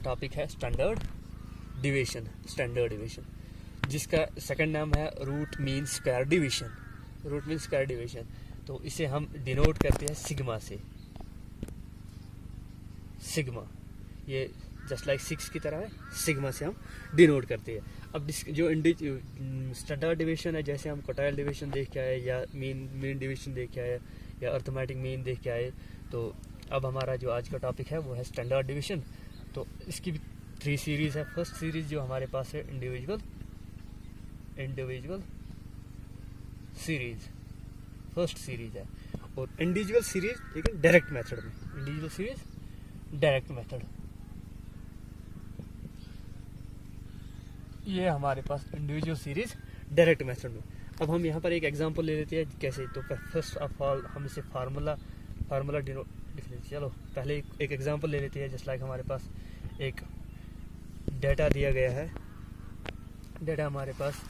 Topic है standard division. Standard division जिसका second नाम है root mean square division. Root mean square division, तो इसे हम डिनोट करते हैं सिग्मा से। सिग्मा ये जस्ट लाइक 6 की तरह है, सिग्मा से हम डिनोट करते हैं। अब जो स्टैंडर्ड डिवीजन है, जैसे हम क्वार्टाइल डिवीजन देख के आए या मीन डिवीजन देख के आए या अर्थमेटिक मीन देख के आए, तो अब हमारा जो आज का टॉपिक है वो है स्टैंडर्ड डिवीजन। तो इसकी भी 3 सीरीज है। फर्स्ट सीरीज जो हमारे पास है इंडिविजुअल सीरीज, फर्स्ट सीरीज है। और इंडिविजुअल सीरीज लेकिन डायरेक्ट मेथड में, इंडिविजुअल सीरीज डायरेक्ट मेथड, ये हमारे पास इंडिविजुअल सीरीज डायरेक्ट मेथड में। अब हम यहाँ पर एक एग्जांपल ले लेते हैं कैसे। तो फर्स्ट ऑफ ऑल हम इसे फार्मूला लिख लेते हैं। चलो पहले एक एग्जांपल ले लेते हैं। जस्ट लाइक हमारे पास एक डेटा दिया गया है। डेटा हमारे पास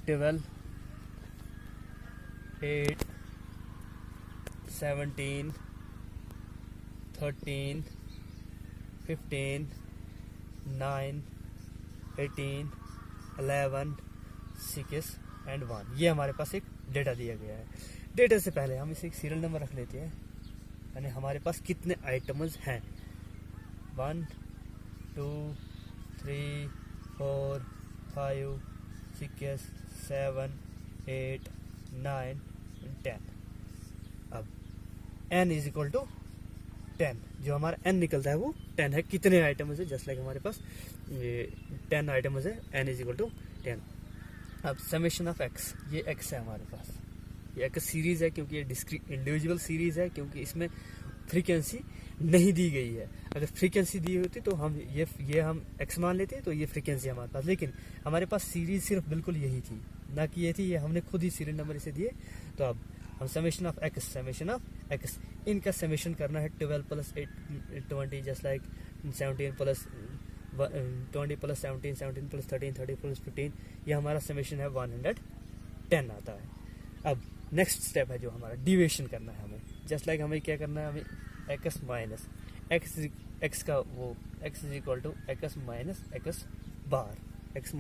12, 8, 17, 13, 15, 9, 18, 11, 6 एंड 1, ये हमारे पास एक डेटा दिया गया है। डेटा से पहले हम इसे एक सीरियल नंबर रख लेते हैं, यानी हमारे पास कितने आइटम्स हैं। 1, 2, 3, 4, 5, 6, 7, 8, 9, 10। अब n इज इक्वल टू 10, जो हमारा n निकलता है वो 10 है। कितने आइटम्स है, जस्ट लाइक हमारे पास 10 आइटम्स है, n इज इक्वल टू 10। अब समेशन ऑफ x, ये x है हमारे पास, ये x सीरीज है क्योंकि ये डिस्क्रीट इंडिविजुअल सीरीज है, क्योंकि इसमें फ्रीक्वेंसी नहीं दी गई है। अगर फ्रीक्वेंसी दी होती तो हम ये हम x मान लेते हैं, तो ये फ्रीक्वेंसी हमारे पास, लेकिन हमारे पास सीरीज सिर्फ बिल्कुल यही थी, ना कि ये थी, ये हमने खुद ही सीरियल नंबर इसे दिए। तो अब हम समेशन ऑफ x, इनका समेशन करना है। 12 plus 8 20, just like 17 plus 20 plus 17, 17 plus 13, 30 plus 15, ये हमारा समेशन है 110 आता है। अब नेक्स्ट स्टेप है जो हमारा डिविएशन करना है हमें। जस्ट लाइक हमें क्या करना है, हमें x माइनस x का वो x is equal to x minus x bar, x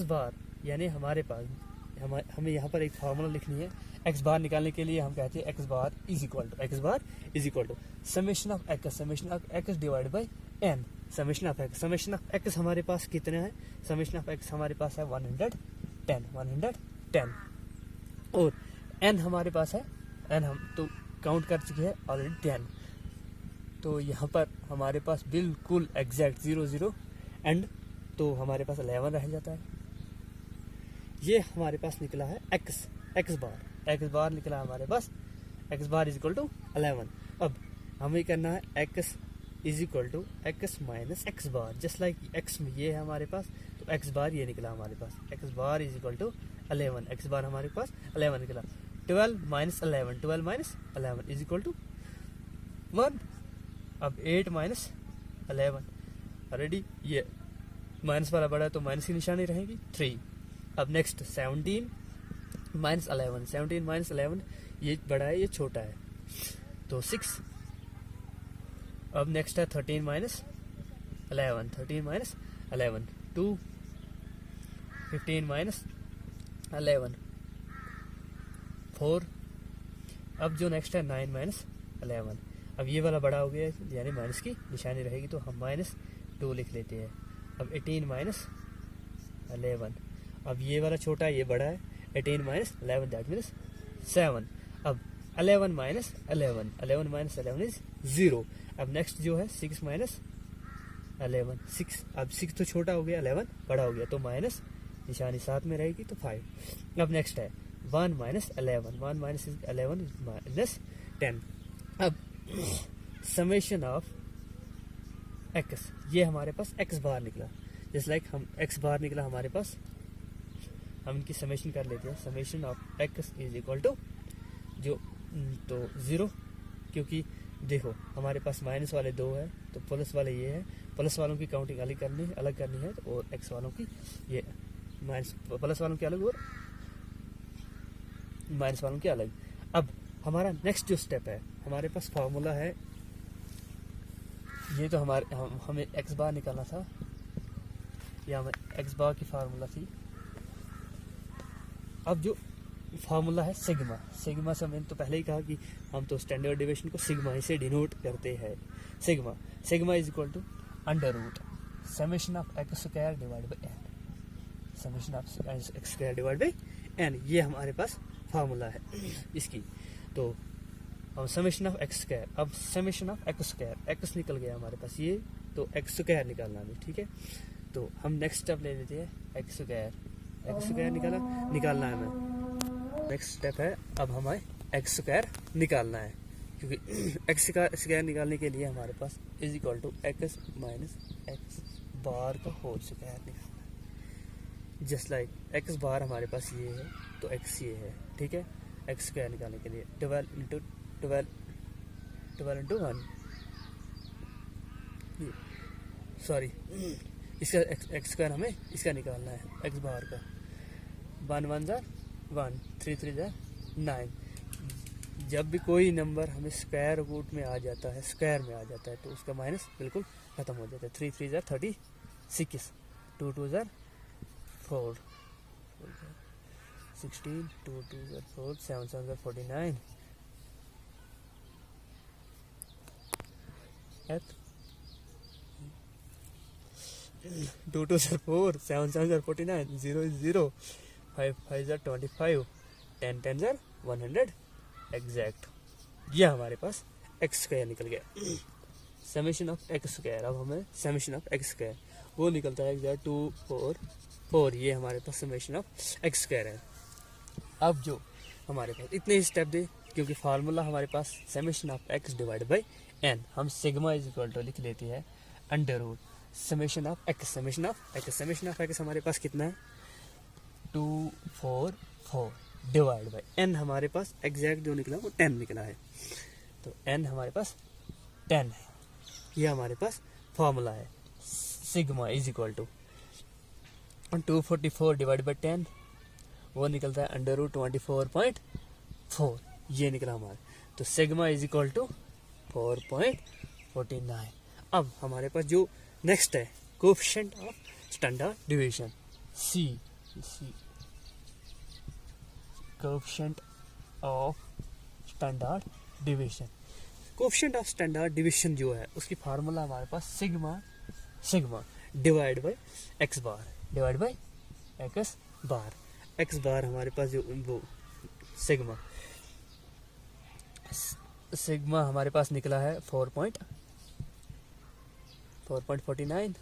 bar यानी हमारे पास हमें यहाँ पर एक फार्मूला लिखनी है। x बार निकालने के लिए हम कहते हैं x bar is equal to summation of x divide by n। Summation of x हमारे पास कितने हैं, समेशन ऑफ x हमारे पास है 110, और n हमारे पास है, n हम तो काउंट कर चुके हैं ऑलरेडी 10। तो यहाँ पर हमारे पास बिल्कुल एग्जैक्ट 0 एंड, तो हमारे पास 11 रह जाता है। ये हमारे पास निकला है x बार निकला हमारे पास, x bar is equal to 11। अब हमें करना है x is equal to x minus x bar, just like x में ये है हमारे पास, तो x बार ये निकला हमारे पास, x bar is equal to 11, x bar हमारे पास 11 निकला। 12 माइनस 11 इज इक्वल टू 1। अब 8 माइनस 11, ऑलरेडी ये माइनस वाला बड़ा है तो माइनस की निशानी रहेगी 3। अब नेक्स्ट 17 माइनस 11, ये बड़ा है ये छोटा है तो 6। अब नेक्स्ट है 13 माइनस 11, 2। 15 माइनस 11, 4। अब जो नेक्स्ट है 9 माइनस 11, अब ये वाला बड़ा हो गया है यानी माइनस की निशानी रहेगी, तो हम -2 लिख लेते हैं। अब 18 माइनस 11, अब ये वाला छोटा है ये बड़ा है, 18 माइनस 11 दैट मीन्स 7। अब 11 माइनस 11 इज 0। अब नेक्स्ट जो है 6 माइनस 11, 6। अब 6 तो छोटा हो गया, 11 बड़ा हो गया, तो माइनस निशानी साथ में रहेगी तो 5। अब नेक्स्ट है 1 माइनस 11 माइनस 10। अब समेशन ऑफ x, ये हमारे पास x बार निकला, जस्ट लाइक हम x बार निकला हमारे पास, हम इनकी समेशन कर लेते हैं। Summation of x is equal to जो तो 0, क्योंकि देखो हमारे पास माइनस वाले 2 है तो प्लस वाले ये है, प्लस वालों की काउंटिंग अलग करनी है, और x वालों की ये माइनस, प्लस वालों की अलग और माइनस वालों की अलग। अब हमारा नेक्स्ट जो स्टेप है, हमारे पास फार्मूला है ये तो हमें एक्स बार निकालना था, या हमें एक्स बार की फार्मूला थी। अब जो फार्मूला है सिग्मा, सिग्मा से मैंने तो पहले ही कहा कि हम तो स्टैंडर्ड डेविएशन को सिग्मा से डिनोट करते हैं। Sigma sigma is equal to under root summation of x square divide by n, summation of x square divide by n, ये हमारे पास फार्मूला है इसकी। तो अब समेशन ऑफ एक्स स्क्वायर, अब summation of x square, x निकल गया हमारे पास ये, तो एक्स स्क्वायर निकालना है, ठीक है। तो हम नेक्स्ट स्टेप ले लेते हैं एक्स स्क्वायर निकालना है हमें। नेक्स्ट स्टेप है अब हमें एक्स स्क्वायर निकालना है, क्योंकि एक्स स्क्वायर निकालने के लिए हमारे पास is equal to X minus X bar का होल स्क्वायर निकालना है। जस्ट लाइक एक्स बार हमारे पास ये है तो एक्स ये है, ठीक है। एक्स स्क्वायर निकालने के लिए 12 इंटू 1, सॉरी इसका एक्स स्क्वायर हमें इसका निकालना है एक्स बार का। 1 1 जार 1, 3 3 जार 9। जब भी कोई नंबर हमें स्क्वायर रूट में आ जाता है, स्क्वायर में आ जाता है, तो उसका माइनस बिल्कुल खत्म हो जाता है। 3 3 jar 36, 2 2 jar 4, 16, 2 2 jar 4, 7 7 jar 49, 2 2 jar 4, 7 7 jar 49, 0 is 0, 5 5 jar 25, 10 10 jar 100 exact. यह हमारे पास एक्स स्क्वायर निकल गया, समेशन ऑफ एक्स स्क्वायर। अब हमें समेशन ऑफ एक्स स्क्वायर वो निकलता है एग्जैक्ट 2 4 4, ये हमारे पास समेशन ऑफ एक्स स्क्वायर है। अब जो हमारे पास इतने ही स्टेप दे, क्योंकि फार्मूला हमारे पास summation of X divide by N, हम सिग्मा इज इक्वल टू लिख लेते हैं under root summation of X, summation of X हमारे पास कितना है 2 4 4 डिवाइड बाई एन, हमारे पास एग्जैक्ट जो निकला वो 10 निकला है। तो एन हमारे पास 10 है, ये हमारे पास फॉर्मूला है। Sigma is equal to 244 divide by 10, वो निकलता है अंडर रूट 24.4, ये निकला हमारा। तो सिग्मा इज इक्वल टू 4.49। अब हमारे पास जो नेक्स्ट है coefficient of standard division, C coefficient of standard division. Coefficient of standard division जो है उसकी फार्मूला हमारे पास sigma divide by X bar divide by X bar हमारे पास जो वो सिग्मा हमारे पास निकला है 4.49।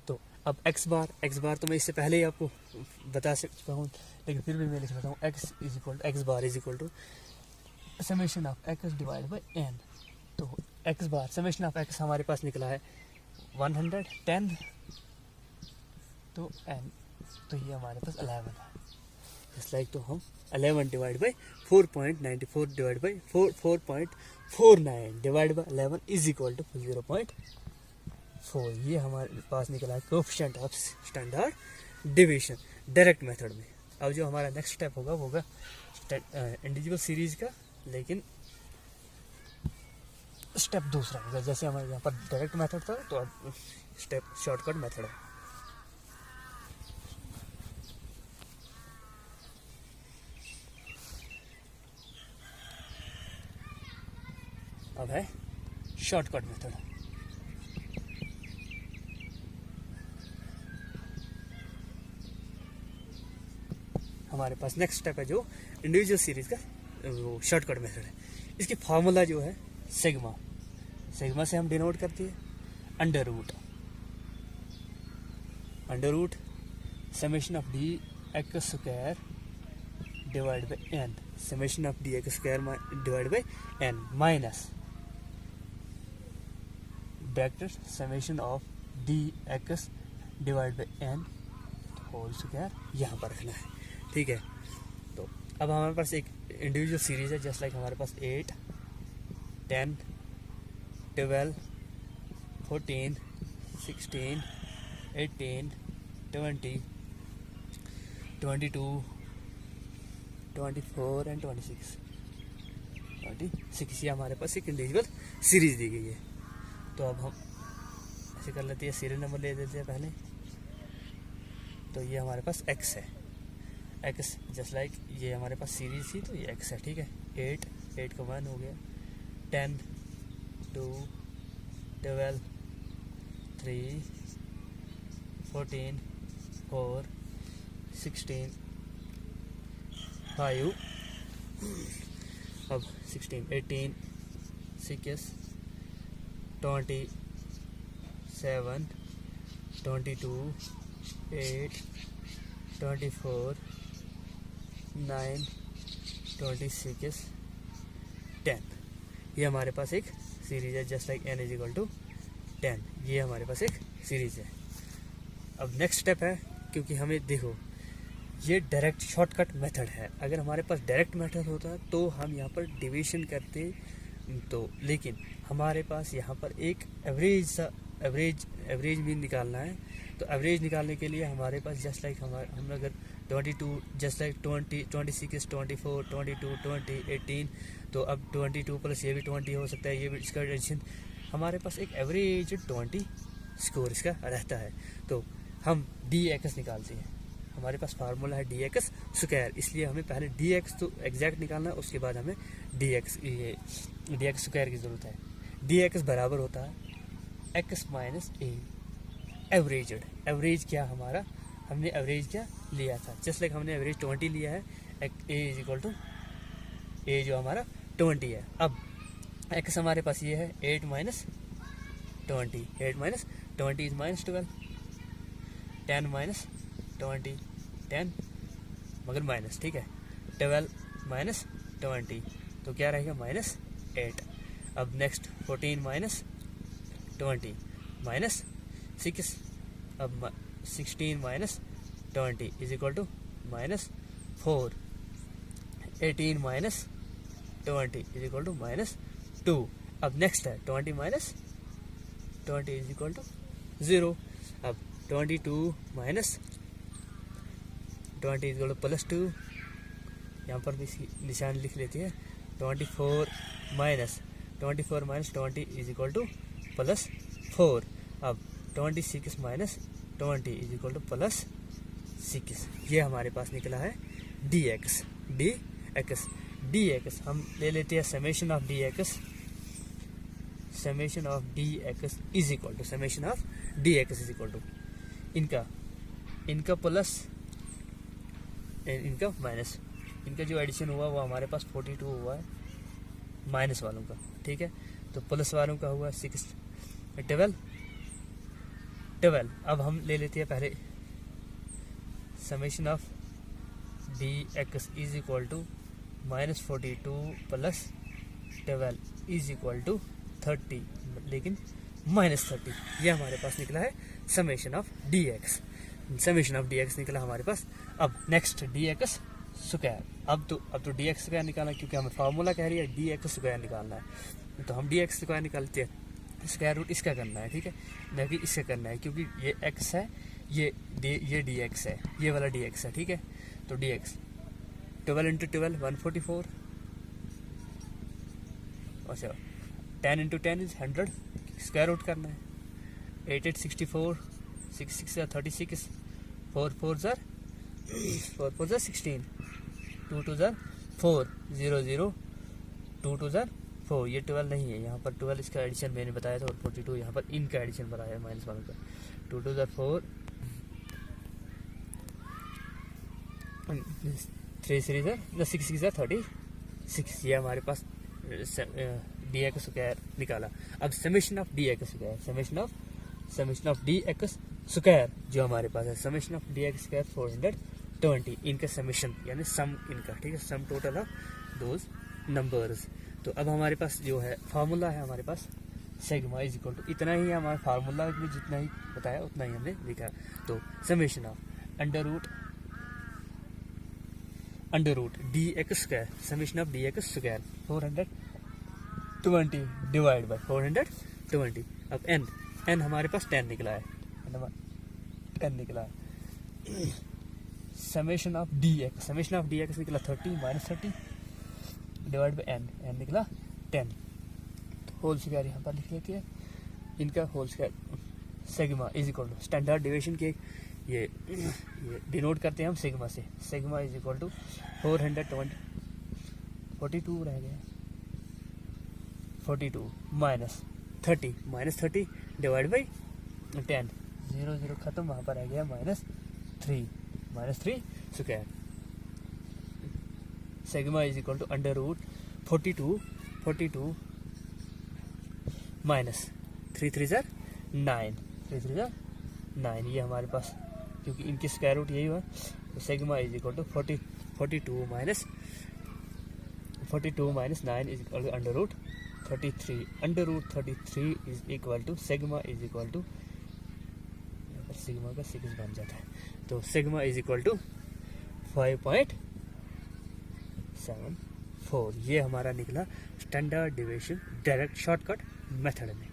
तो अब एक्स बार तो मैं इससे पहले ही आपको बता सकता हूँ, लेकिन फिर भी मैं लिख सकता हूँ X bar is equal to summation of X divide by N. तो X bar summation of X हमारे पास निकला है 110, तो एन, तो ये हमारे पास 11 है। इस लाइक तो हम 11 divide by 4.94 divide by 4.49 divide by 11 is equal to 0.4, ये हमारे पास निकला है coefficient of standard division direct method में। अब जो हमारा नेक्स्ट स्टेप होगा इंडिविजुअल सीरीज का, लेकिन स्टेप दूसरा होगा। जैसे हमारे यहाँ पर डायरेक्ट मेथड था, तो अब स्टेप शॉर्टकट मेथड है। अब है शॉर्टकट मेथड। हमारे पास नेक्स्ट स्टेप है जो इंडिविजुअल सीरीज का वो शॉर्टकट मेथड है। इसकी फार्मूला जो है सिग्मा से हम डिनोट करते हैं under root summation of d x square divide by n, summation of d x square divide by n minus bracket summation of d x divide by n whole square यहाँ पर रखना है, ठीक है। तो अब हमारे पास एक इंडिविजुअल सीरीज है, जस्ट लाइक हमारे पास 8 10 12 14 16 18 20 22 24 एंड 26 ये हमारे पास एक इंडिविजुअल सीरीज दी गई है, तो अब हम ऐसे कर लेते हैं, सीरियल नंबर ले देते हैं पहले। तो ये हमारे पास x है, x जस्ट लाइक ये हमारे पास सीरीज थी तो ये x है, ठीक है। 8 का 1 हो गया, 10 2 12 3 14 4 16 5 अब 16 18 6 20 7 22 8 24 9 26 10। ये हमारे पास एक सीरीज है, just like n is equal to 10। ये हमारे पास एक सीरीज है। अब नेक्स्ट स्टेप है, क्योंकि हमें देखो ये डायरेक्ट शॉर्टकट मेथड है। अगर हमारे पास डायरेक्ट मेथड होता तो हम यहाँ पर डिवीजन करते, तो लेकिन हमारे पास यहाँ पर एक एवरेज मीन निकालना है। तो एवरेज निकालने के लिए हमारे पास जस्ट लाइक हम अगर 22 जस्ट लाइक 20 26 24 22 20 18, तो अब 22 प्लस ये भी 20 हो सकता है, ये भी इसका एडिशन। हमारे पास एक एवरेज 20 स्कोर इसका रहता है। तो हम dx निकालते हैं। हमारे पास फार्मूला है dx स्क्वायर, इसलिए हमें पहले dx तो एग्जैक्ट निकालना है, उसके बाद हमें dx स्क्वायर की ज़रूरत है। dx बराबर होता है x माइनस ए एवरेजड। एवरेज क्या हमारा, हमने एवरेज क्या लिया था, जस्ट लाइक हमने एवरेज 20 लिया है। ए इज इक्वल टू ए जो हमारा 20 है। अब x हमारे पास ये है 8 minus 20, 8 minus 20 is minus 12, 10 minus 20 10 मगर माइनस, ठीक है। 12 माइनस 20 तो क्या रहेगा माइनस 8। अब नेक्स्ट 14 माइनस 20 माइनस 6। अब 16 minus 20 is equal to minus 4। 18 minus 20 is equal to minus 2। अब नेक्स्ट है 20 माइनस 20 इज इक्वल टू 0। अब 22 minus 20 is equal two plus 2, यहाँ पर भी निशान लिख लेती है। 24 minus 20 is equal two plus 4। अब 26 minus 20 is equal two plus 6। ये हमारे पास निकला है dx। हम ले लेते हैं summation of dx। Summation of dx is equal to summation of dx is equal to इनका प्लस इनका माइनस। इनका जो एडिशन हुआ वो हमारे पास 42 हुआ है माइनस वालों का, ठीक है। तो प्लस वालों का हुआ 6 12। अब हम ले लेते हैं पहले summation of dx is equal to minus 42 plus 12 is equal to 30, लेकिन माइनस 30। ये हमारे पास निकला है summation of dx। Summation of dx निकला हमारे पास। अब नेक्स्ट dx स्क्वायर। अब तो dx स्क्वायर निकालना, क्योंकि हमें फार्मूला कह रही है dx स्क्वायर निकालना है। तो हम dx स्क्वायर निकालते हैं, स्क्वायर रूट इसका करना है, ठीक है, न कि इसका करना है, क्योंकि ये x है, ये dx है, ये वाला dx है, ठीक है। तो dx 12 इंटू 12 144, अच्छा 10 इंटू 10 इज 100, स्क्वायर रूट करना है। 8 8 64, 6 6 36, 4 4 16, 2 2 4, 0 0, 2 2 4। ये 12 नहीं है, यहाँ पर 12 इसका एडिशन मैंने बताया था, और 42 यहाँ पर इनका एडिशन बताया है माइनस 1 का। 2 2 4, 3 3 6 6 36। ये हमारे पास dx स्क्वायर निकाला। अब summation of dx square, summation of dx square जो हमारे पास है, समेशन ऑफ dx स्क्वायर 420। इनका समेशन यानी सम इनका, ठीक है, sum total of those numbers. तो अब हमारे पास जो है फार्मूला है हमारे पास सिग्मा इज इक्वल टू, इतना ही हमारा फार्मूला में जितना ही बताया उतना ही हमने लिखा। तो summation of under root dx square, summation of dx square 420 divide by 420। अब n हमारे पास 10 निकला है, 10 निकला है। समेशन ऑफ dx निकला 30 माइनस 30 डिवाइड बाय n निकला 10। तो होल स्क्वायर यहाँ पर लिख लेते हैं इनका whole square sigma is equal to standard deviation के ये डिनोट करते हैं हम सिग्मा से। सिग्मा इज इक्वल टू 442 रह गया 42 माइनस 30 डिवाइड बाई 10 0 खत्म, वहाँ पर रह गया -3 square. Sigma is equal to under root 42 minus 3 3 9 ये हमारे पास, क्योंकि इनकी स्क्वायर रूट यही हुआ, तो sigma is equal to 42 minus 9 is equal to under root 33 is equal to sigma is equal to, sigma का 6 बन जाता है, तो सिग्मा इज इक्वल टू 5.74। ये हमारा निकला standard deviation direct shortcut method में।